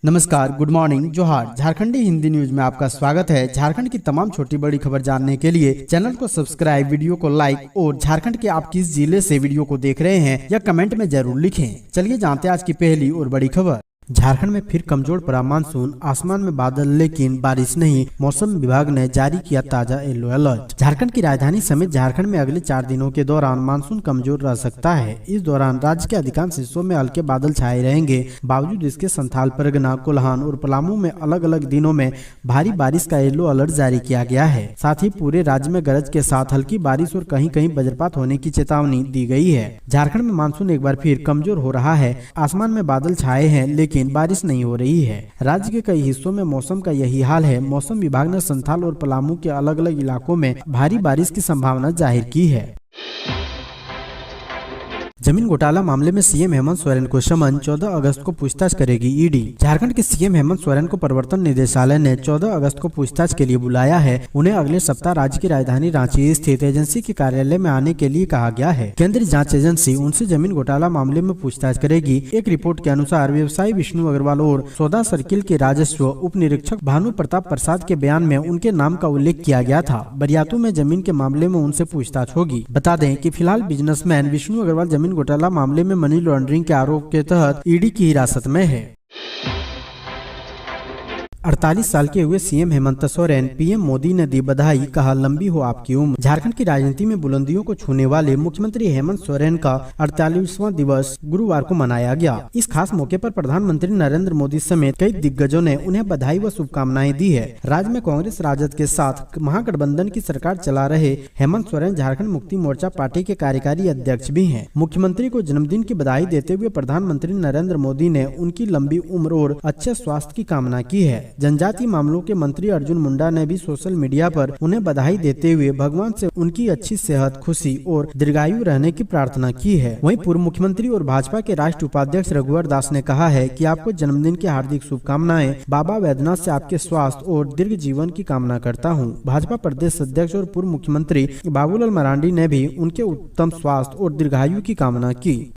नमस्कार, good morning, जोहार। झारखंडी Hindi news में आपका स्वागत है। झारखंड की तमाम छोटी बड़ी खबर जानने के लिए चैनल को सब्सक्राइब, वीडियो को लाइक और झारखंड के आप किस जिले से वीडियो को देख रहे हैं या कमेंट में जरूर लिखें। चलिए जानते हैं आज की पहली और बड़ी खबर। झारखंड में फिर कमजोर पड़ा मानसून, आसमान में बादल लेकिन बारिश नहीं। मौसम विभाग ने जारी किया ताजा येलो अलर्ट। झारखंड की राजधानी समेत झारखंड में अगले 4 दिनों के दौरान मानसून कमजोर रह सकता है। इस दौरान राज्य के अधिकांश हिस्सों में हल्के बादल छाए रहेंगे। बावजूद इसके संथाल, परगना, कोल्हान और पलामू में अलग अलग दिनों में भारी बारिश का येलो अलर्ट जारी किया गया है। साथ ही पूरे राज्य में गरज के साथ हल्की बारिश और कहीं कहीं वज्रपात होने की चेतावनी दी गई है। झारखंड में मानसून एक बार फिर कमजोर हो रहा है। आसमान में बादल छाए हैं लेकिन बारिश नहीं हो रही है। राज्य के कई हिस्सों में मौसम का यही हाल है। मौसम विभाग ने संथाल और पलामू के अलग अलग इलाकों में भारी बारिश की संभावना जाहिर की है। जमीन घोटाला मामले में सीएम हेमंत सोरेन को समन, 14 अगस्त को पूछताछ करेगी ईडी। झारखंड के सीएम हेमंत सोरेन को प्रवर्तन निदेशालय ने 14 अगस्त को पूछताछ के लिए बुलाया है। उन्हें अगले सप्ताह राज्य की राजधानी रांची स्थित एजेंसी के कार्यालय में आने के लिए कहा गया है। केंद्रीय जांच एजेंसी उनसे जमीन घोटाला मामले में पूछताछ करेगी। एक रिपोर्ट के अनुसार व्यवसायी विष्णु अग्रवाल और सौदा सर्किल के राजस्व उप निरीक्षक भानु प्रताप प्रसाद के बयान में उनके नाम का उल्लेख किया गया था। बरियातू में जमीन के मामले में उनसे पूछताछ होगी। बता दें कि फिलहाल बिजनेसमैन विष्णु अग्रवाल जमीन घोटाला मामले में मनी लॉन्ड्रिंग के आरोप के तहत ईडी की हिरासत में है। 48 साल के हुए सीएम हेमंत सोरेन, पीएम मोदी ने दी बधाई, कहा लंबी हो आपकी उम्र। झारखंड की राजनीति में बुलंदियों को छूने वाले मुख्यमंत्री हेमंत सोरेन का 48वां दिवस गुरुवार को मनाया गया। इस खास मौके पर प्रधानमंत्री नरेंद्र मोदी समेत कई दिग्गजों ने उन्हें बधाई व शुभकामनाएं दी है। राज्य में कांग्रेस राजद के साथ महागठबंधन की सरकार चला रहे हेमंत सोरेन झारखंड मुक्ति मोर्चा पार्टी के कार्यकारी अध्यक्ष भी हैं। मुख्यमंत्री को जन्मदिन की बधाई देते हुए प्रधानमंत्री नरेंद्र मोदी ने उनकी लंबी उम्र और अच्छे स्वास्थ्य की कामना की है। जनजातीय मामलों के मंत्री अर्जुन मुंडा ने भी सोशल मीडिया पर उन्हें बधाई देते हुए भगवान से उनकी अच्छी सेहत, खुशी और दीर्घायु रहने की प्रार्थना की है। वहीं पूर्व मुख्यमंत्री और भाजपा के राष्ट्रीय उपाध्यक्ष रघुवर दास ने कहा है कि आपको जन्मदिन की हार्दिक शुभकामनाएं। बाबा वैद्यनाथ से आपके स्वास्थ्य और दीर्घ जीवन की कामना करता हूं। भाजपा प्रदेश अध्यक्ष और पूर्व मुख्यमंत्री बाबूलाल मरांडी ने भी उनके उत्तम स्वास्थ्य और दीर्घायु की कामना की।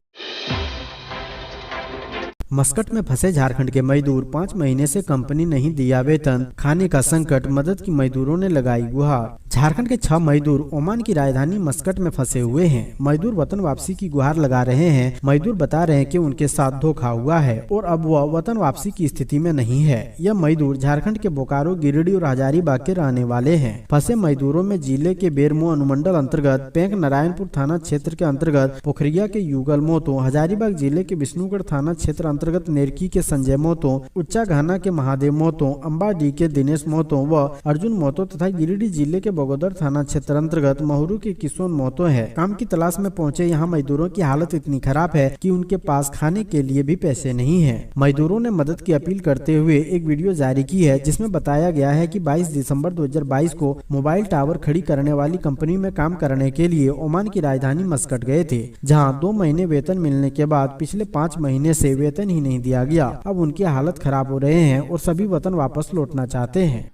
मस्कट में फंसे झारखंड के मजदूर, 5 महीने से कंपनी नहीं दिया वेतन, खाने का संकट, मदद की मजदूरों ने लगाई गुहार। झारखंड के 6 मजदूर ओमान की राजधानी मस्कट में फंसे हुए हैं। मजदूर वतन वापसी की गुहार लगा रहे हैं। मजदूर बता रहे हैं कि उनके साथ धोखा हुआ है और अब वह वतन वापसी की स्थिति में नहीं है। यह मजदूर झारखंड के बोकारो, गिरिडीह और हजारीबाग के रहने वाले हैं। फंसे मजदूरों में जिले के बेरमो अनुमंडल अंतर्गत पेंक नारायणपुर थाना क्षेत्र के अंतर्गत पोखरिया के युगल मोतो, हजारीबाग जिले के विष्णुगढ़ थाना क्षेत्र अंतर्गत नेरकी के संजय मोतो, उच्चा घाना के महादेव मोतो, अम्बाडी के दिनेश मोतो व अर्जुन मोतो तथा गिरिडीह जिले के बगोदर थाना क्षेत्र अंतर्गत महुरू के किशोर मोतो है। काम की तलाश में पहुंचे यहाँ मजदूरों की हालत इतनी खराब है कि उनके पास खाने के लिए भी पैसे नहीं है। मजदूरों ने मदद की अपील करते हुए एक वीडियो जारी की है जिसमें बताया गया है कि 22 दिसंबर 2022 को मोबाइल टावर खड़ी करने वाली कंपनी में काम करने के लिए ओमान की राजधानी मस्कट गए थे, जहाँ 2 महीने वेतन मिलने के बाद पिछले 5 महीने से वेतन ही नहीं दिया गया। अब उनकी हालत खराब हो रहे हैं और सभी वतन वापस लौटना चाहते हैं।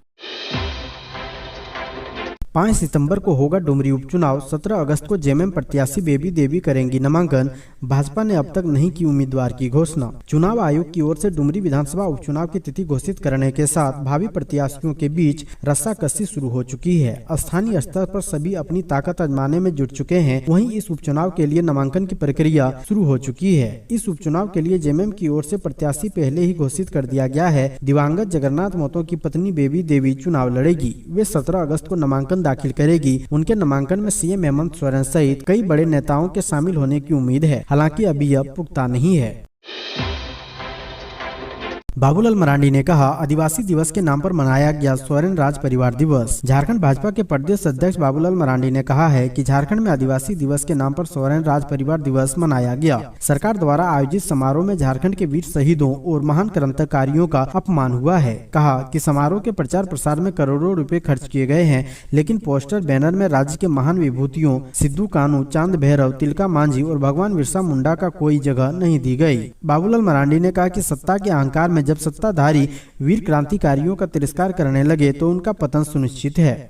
5 सितंबर को होगा डुमरी उपचुनाव, 17 अगस्त को जेएमएम प्रत्याशी बेबी देवी करेंगी नामांकन। भाजपा ने अब तक नहीं की उम्मीदवार की घोषणा। चुनाव आयोग की ओर से डुमरी विधानसभा उपचुनाव की तिथि घोषित करने के साथ भावी प्रत्याशियों के बीच रस्साकसी शुरू हो चुकी है। स्थानीय स्तर पर सभी अपनी ताकत आजमाने में जुट चुके हैं। वहीं इस उपचुनाव के लिए नामांकन की प्रक्रिया शुरू हो चुकी है। इस उपचुनाव के लिए जेएमएम की ओर से प्रत्याशी पहले ही घोषित कर दिया गया है। दिवंगत जगन्नाथ मोतो की पत्नी बेबी देवी चुनाव लड़ेगी। वे 17 अगस्त को नामांकन दाखिल करेगी। उनके नामांकन में सीएम हेमंत सोरेन सहित कई बड़े नेताओं के शामिल होने की उम्मीद है। हालांकि अभी यह पुख्ता नहीं है। बाबूलाल मरांडी ने कहा आदिवासी दिवस के नाम पर मनाया गया सोरेन राज परिवार दिवस। झारखंड भाजपा के प्रदेश अध्यक्ष बाबूलाल मरांडी ने कहा है कि झारखंड में आदिवासी दिवस के नाम पर सोरेन राज परिवार दिवस मनाया गया। सरकार द्वारा आयोजित समारोह में झारखंड के वीर शहीदों और महान क्रांतिकारियों का अपमान हुआ है। कहा कि समारोह के प्रचार प्रसार में करोड़ों रुपए खर्च किए गए हैं, लेकिन पोस्टर बैनर में राज्य के महान विभूतियों सिद्धू कानू, चांद भैरव, तिलका मांझी और भगवान बिरसा मुंडा का कोई जगह नहीं दी गई। बाबूलाल मरांडी ने कहा कि सत्ता के अहंकार में जब सत्ताधारी वीर क्रांतिकारियों का तिरस्कार करने लगे तो उनका पतन सुनिश्चित है।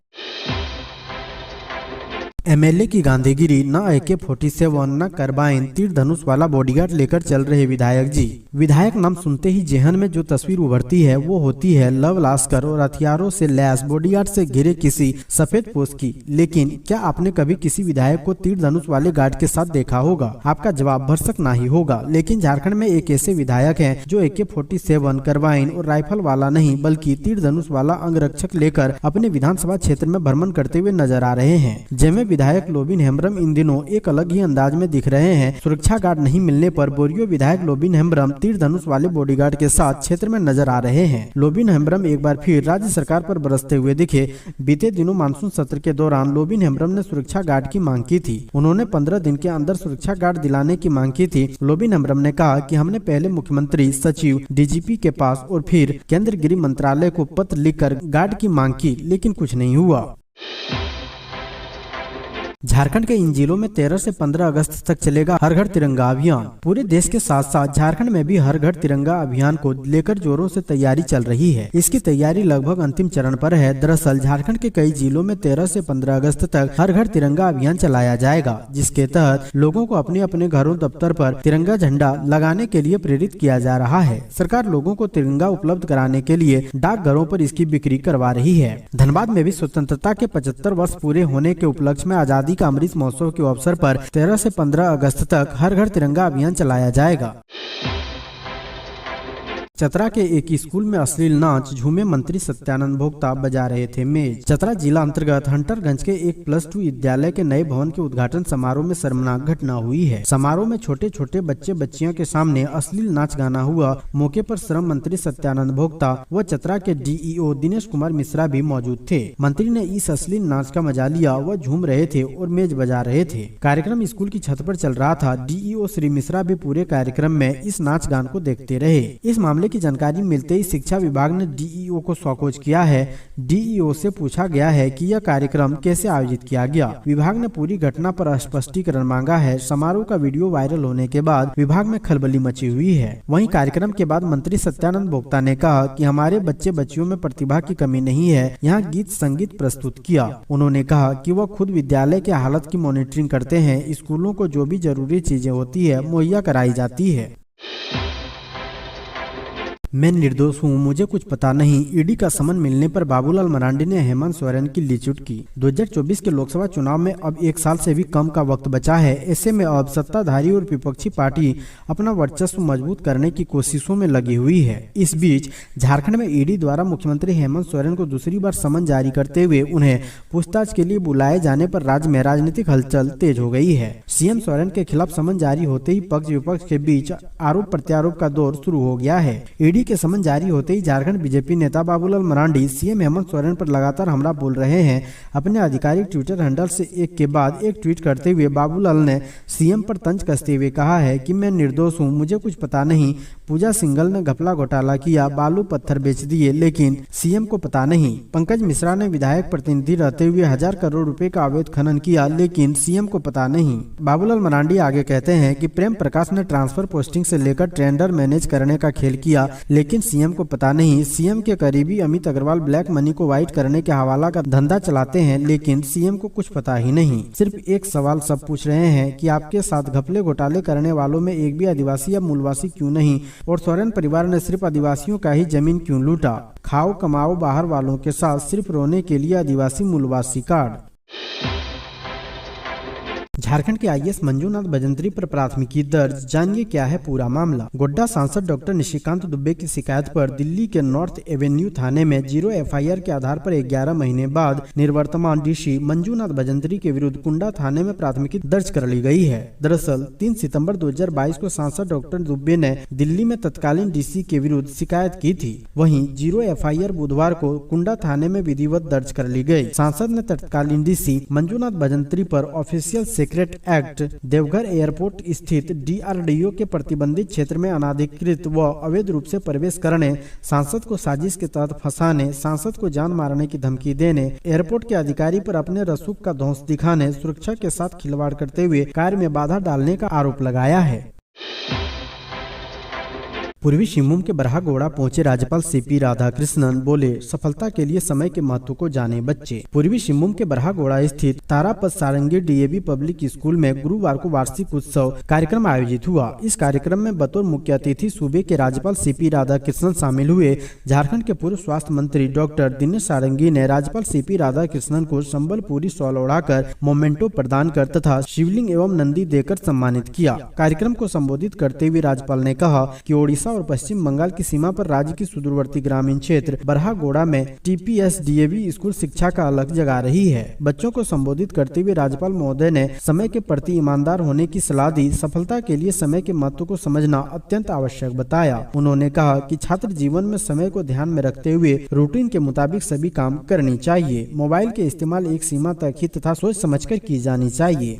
एमएलए की गांधीगिरी, न AK-47 न कार्बाइन, तीर धनुष वाला बॉडीगार्ड लेकर चल रहे विधायक जी। विधायक नाम सुनते ही जेहन में जो तस्वीर उभरती है वो होती है लव लास्कर और हथियारों से लैस बॉडीगार्ड से घिरे किसी सफेद पोश की। लेकिन क्या आपने कभी किसी विधायक को तीर धनुष वाले गार्ड के साथ देखा होगा? आपका जवाब भरसक ना ही होगा। लेकिन झारखंड में एक ऐसे विधायक हैं जो AK-47, कार्बाइन और राइफल वाला नहीं बल्कि तीर धनुष वाला अंगरक्षक लेकर अपने विधानसभा क्षेत्र में भ्रमण करते हुए नजर आ रहे हैं। जिनमें विधायक लोबिन हेम्ब्रम इन दिनों एक अलग ही अंदाज में दिख रहे हैं। सुरक्षा गार्ड नहीं मिलने पर बोरियो विधायक लोबिन हेम्ब्रम तीर धनुष वाले बॉडीगार्ड के साथ क्षेत्र में नजर आ रहे हैं। लोबिन हेम्ब्रम एक बार फिर राज्य सरकार पर बरसते हुए दिखे। बीते दिनों मानसून सत्र के दौरान लोबिन हेम्ब्रम ने सुरक्षा गार्ड की मांग की थी। उन्होंने 15 दिन के अंदर सुरक्षा गार्ड दिलाने की मांग की थी। लोबिन हेम्ब्रम ने कहा कि हमने पहले मुख्यमंत्री, सचिव, DGP के पास और फिर केंद्र गृह मंत्रालय को पत्र लिखकर गार्ड की मांग की, लेकिन कुछ नहीं हुआ। झारखंड के इन जिलों में 13 से 15 अगस्त तक चलेगा हर घर तिरंगा अभियान। पूरे देश के साथ साथ झारखंड में भी हर घर तिरंगा अभियान को लेकर जोरों से तैयारी चल रही है। इसकी तैयारी लगभग अंतिम चरण पर है। दरअसल झारखंड के कई जिलों में 13 से 15 अगस्त तक हर घर तिरंगा अभियान चलाया जाएगा, जिसके तहत लोगों को अपने अपने घरों, दफ्तर पर तिरंगा झंडा लगाने के लिए प्रेरित किया जा रहा है। सरकार लोगों को तिरंगा उपलब्ध कराने के लिए डाकघरों पर इसकी बिक्री करवा रही है। धनबाद में भी स्वतंत्रता के 75 वर्ष पूरे होने के उपलक्ष्य में आजादी का अमृत महोत्सव के अवसर पर 13 से 15 अगस्त तक हर घर तिरंगा अभियान चलाया जाएगा। चतरा के एक स्कूल में अश्लील नाच झूमे मंत्री सत्यानंद भोक्ता बजा रहे थे मेज। चतरा जिला अंतर्गत हंटरगंज के एक +2 विद्यालय के नए भवन के उद्घाटन समारोह में शर्मनाक घटना हुई है। समारोह में छोटे छोटे बच्चे बच्चियों के सामने अश्लील नाच गाना हुआ। मौके पर श्रम मंत्री सत्यानंद भोक्ता व चतरा के DEO दिनेश कुमार मिश्रा भी मौजूद थे। मंत्री ने इस अश्लील नाच का मजा लिया। वह झूम रहे थे और मेज बजा रहे थे। कार्यक्रम स्कूल की छत पर चल रहा था। DEO श्री मिश्रा भी पूरे कार्यक्रम में इस नाच गान को देखते रहे। इस मामले की जानकारी मिलते ही शिक्षा विभाग ने DEO को सौकोज किया है। DEO से पूछा गया है कि यह कार्यक्रम कैसे आयोजित किया गया। विभाग ने पूरी घटना पर स्पष्टीकरण मांगा है। समारोह का वीडियो वायरल होने के बाद विभाग में खलबली मची हुई है। वहीं कार्यक्रम के बाद मंत्री सत्यानंद भोक्ता ने कहा कि हमारे बच्चे बच्चियों में प्रतिभा की कमी नहीं है। यहाँ गीत संगीत प्रस्तुत किया। उन्होंने कहा कि वह खुद विद्यालय के हालत की मॉनिटरिंग करते हैं। स्कूलों को जो भी जरूरी चीजें होती है मुहैया कराई जाती है। मैं निर्दोष हूँ, मुझे कुछ पता नहीं। ईडी का समन मिलने पर बाबूलाल मरांडी ने हेमंत सोरेन की ली चुटकी। 2024 के लोकसभा चुनाव में अब 1 साल से भी कम का वक्त बचा है। ऐसे में अब सत्ताधारी और विपक्षी पार्टी अपना वर्चस्व मजबूत करने की कोशिशों में लगी हुई है। इस बीच झारखंड में ईडी द्वारा मुख्यमंत्री हेमंत सोरेन को दूसरी बार समन जारी करते हुए उन्हें पूछताछ के लिए बुलाए जाने पर राज्य में राजनीतिक हलचल तेज हो गई है। CM सोरेन के खिलाफ समन जारी होते ही पक्ष विपक्ष के बीच आरोप प्रत्यारोप का दौर शुरू हो गया है। ईडी के समन जारी होते ही झारखंड बीजेपी नेता बाबूलाल मरांडी CM हेमंत सोरेन पर लगातार हमला बोल रहे हैं। अपने आधिकारिक ट्विटर हैंडल से एक के बाद एक ट्वीट करते हुए बाबूलाल ने CM पर तंज कसते हुए कहा है कि मैं निर्दोष हूं, मुझे कुछ पता नहीं। पूजा सिंघल ने घपला घोटाला किया, बालू पत्थर बेच दिए, लेकिन CM को पता नहीं। पंकज मिश्रा ने विधायक प्रतिनिधि रहते हुए 1000 करोड़ रुपए का अवैध खनन किया, लेकिन CM को पता नहीं। बाबूलाल मरांडी आगे कहते हैं कि प्रेम प्रकाश ने ट्रांसफर पोस्टिंग से लेकर टेंडर मैनेज करने का खेल किया, लेकिन CM को पता नहीं। CM के करीबी अमित अग्रवाल ब्लैक मनी को व्हाइट करने के हवाला का धंधा चलाते हैं, लेकिन CM को कुछ पता ही नहीं। सिर्फ एक सवाल सब पूछ रहे हैं कि आपके साथ घपले घोटाले करने वालों में एक भी आदिवासी या मूलवासी क्यों नहीं, और सोरेन परिवार ने सिर्फ आदिवासियों का ही जमीन क्यों लूटा। खाओ कमाओ बाहर वालों के साथ, सिर्फ रोने के लिए आदिवासी मूलवासी कार्ड। झारखंड के IAS मंजूनाथ भजंत्री पर प्राथमिकी दर्ज, जानिए क्या है पूरा मामला। गोड्डा सांसद डॉक्टर निशिकांत दुबे की शिकायत पर दिल्ली के नॉर्थ एवेन्यू थाने में 0 FIR के आधार पर 11 महीने बाद निवर्तमान DC मंजूनाथ भजंत्री के विरुद्ध कुंडा थाने में प्राथमिकी दर्ज कर ली गई है। दरअसल 3 सितंबर 2022 को सांसद डॉक्टर दुबे ने दिल्ली में तत्कालीन DC के विरुद्ध शिकायत की थी। वहीं 0 FIR बुधवार को कुंडा थाने में विधिवत दर्ज कर ली गई। सांसद ने तत्कालीन DC मंजूनाथ भजंत्री पर official secret act, Deoghar airport स्थित DRDO के प्रतिबंधित क्षेत्र में अनाधिकृत व अवैध रूप से प्रवेश करने, सांसद को साजिश के तहत फंसाने, सांसद को जान मारने की धमकी देने, एयरपोर्ट के अधिकारी पर अपने रसूख का ध्वंस दिखाने, सुरक्षा के साथ खिलवाड़ करते हुए कार्य में बाधा डालने का आरोप लगाया है। पूर्वी सिंहभूम के बरहागोड़ा पहुंचे राज्यपाल सीपी राधाकृष्णन बोले, सफलता के लिए समय के महत्व को जाने बच्चे। पूर्वी सिंहभूम के बरहागोड़ा स्थित तारापत सारंगी डीएवी पब्लिक स्कूल में गुरुवार को वार्षिक उत्सव कार्यक्रम आयोजित हुआ। इस कार्यक्रम में बतौर मुख्य अतिथि सूबे के राज्यपाल सीपी राधाकृष्णन शामिल हुए। झारखंड के पूर्व स्वास्थ्य मंत्री डॉक्टर दिनेश सारंगी ने राज्यपाल सीपी राधाकृष्णन को संबलपुरी शॉल ओढ़ाकर मोमेंटो प्रदान कर तथा शिवलिंग एवं नंदी देकर सम्मानित किया। कार्यक्रम को संबोधित करते हुए राज्यपाल ने कहा कि ओडिशा और पश्चिम बंगाल की सीमा पर राज्य की सुदूरवर्ती ग्रामीण क्षेत्र बरहागोड़ा में टीपीएस डीएवी स्कूल शिक्षा का अलग जगा रही है। बच्चों को संबोधित करते हुए राज्यपाल महोदय ने समय के प्रति ईमानदार होने की सलाह दी। सफलता के लिए समय के महत्व को समझना अत्यंत आवश्यक बताया। उन्होंने कहा कि छात्र जीवन में समय को ध्यान में रखते हुए रूटीन के मुताबिक सभी काम करनी चाहिए। मोबाइल के इस्तेमाल एक सीमा तक ही तथा सोच समझकर की जानी चाहिए।